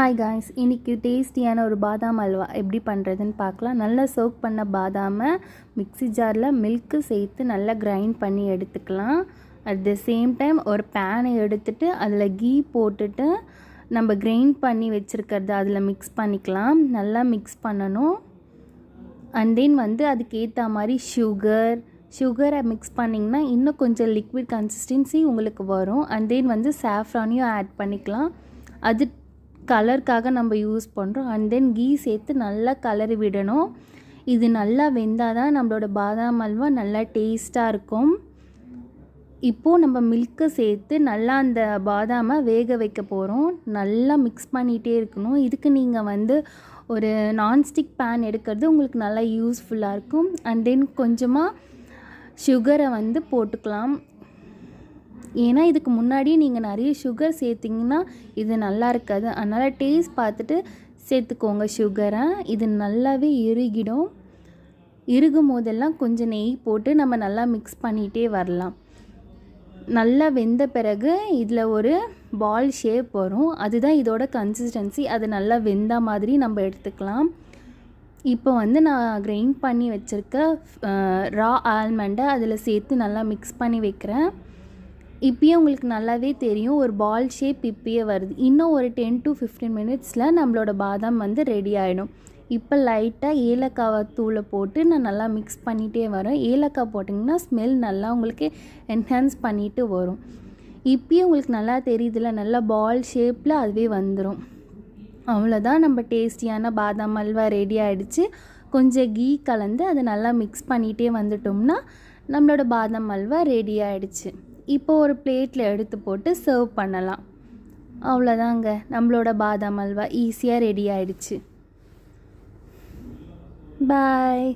Hi guys, இன்றைக்கி டேஸ்டியான ஒரு பாதாம் அல்வா எப்படி பண்ணுறதுன்னு பார்க்கலாம். நல்லா சோக் பண்ண பாதாமை மிக்ஸி ஜாரில் மில்க்கு சேர்த்து நல்லா கிரைண்ட் பண்ணி எடுத்துக்கலாம். அட் த சேம் டைம் ஒரு பேனை எடுத்துகிட்டு அதில் கீ போட்டுட்டு நம்ம கிரைண்ட் பண்ணி வச்சுருக்கிறது அதில் மிக்ஸ் பண்ணிக்கலாம். நல்லா மிக்ஸ் பண்ணணும். அண்ட் தென் அதுக்கேற்ற மாதிரி சுகரை மிக்ஸ் பண்ணிங்கன்னா இன்னும் கொஞ்சம் லிக்விட் கன்சிஸ்டன்சி உங்களுக்கு வரும். அண்ட் தென் சாஃப்ரானையும் ஆட் பண்ணிக்கலாம். அது கலருக்காக நம்ம யூஸ் பண்ணுறோம். அண்ட் தென் கீ சேர்த்து நல்லா கலரி விடணும். இது நல்லா வெந்தால் தான் நம்மளோட பாதாம் அல்வா நல்லா டேஸ்ட்டாக இருக்கும். இப்போது நம்ம மில்க்கை சேர்த்து நல்லா அந்த பாதாமை வேக வைக்க போகிறோம். நல்லா மிக்ஸ் பண்ணிகிட்டே இருக்கணும். இதுக்கு நீங்கள் ஒரு நான்ஸ்டிக் பேன் எடுக்கிறது உங்களுக்கு நல்லா யூஸ்ஃபுல்லாக இருக்கும். அண்ட் தென் கொஞ்சமாக சுகரை போட்டுக்கலாம். ஏன்னா இதுக்கு முன்னாடி நீங்கள் நிறைய சுகர் சேர்த்திங்கன்னா இது நல்லா இருக்காது. அதனால் டேஸ்ட் பார்த்துட்டு சேர்த்துக்கோங்க சுகரை. இது நல்லாவே இறுகும் போதெல்லாம் கொஞ்சம் நெய் போட்டு நம்ம நல்லா மிக்ஸ் பண்ணிகிட்டே வரலாம். நல்லா வெந்த பிறகு இதில் ஒரு பால் ஷேப் வரும். அதுதான் இதோட கன்சிஸ்டன்சி. அது நல்லா வெந்த மாதிரி நம்ம எடுத்துக்கலாம். இப்போ நான் கிரைண்ட் பண்ணி வச்சுருக்க ரா ஆல்மண்டை அதில் சேர்த்து நல்லா மிக்ஸ் பண்ணி வைக்கிறேன். இப்போயே உங்களுக்கு நல்லாவே தெரியும் ஒரு பால் ஷேப் இப்போயே வருது. இன்னும் ஒரு 10 to 15 மினிட்ஸில் நம்மளோட பாதாம் ரெடி ஆகிடும். இப்போ லைட்டாக ஏலக்காவை தூளை போட்டு நான் நல்லா மிக்ஸ் பண்ணிகிட்டே வரேன். ஏலக்காய் போட்டிங்கன்னா ஸ்மெல் நல்லா உங்களுக்கு என்ஹான்ஸ் பண்ணிட்டு வரும். இப்போயே உங்களுக்கு நல்லா தெரியுதுல, நல்லா பால் ஷேப்பில் அதுவே வந்துடும். அவ்வளோதான், நம்ம டேஸ்டியான பாதாம் அல்வா ரெடி ஆகிடுச்சு. கொஞ்சம் கீ கலந்து அதை நல்லா மிக்ஸ் பண்ணிகிட்டே வந்துட்டோம்னா நம்மளோட பாதாம் அல்வா ரெடி ஆகிடுச்சு. இப்போ ஒரு பிளேட்டில் எடுத்து போட்டு சர்வ் பண்ணலாம். அவ்வளோதாங்க, நம்மளோட பாதாம் அல்வா ஈஸியாக ரெடி ஆகிடுச்சு. பாய்.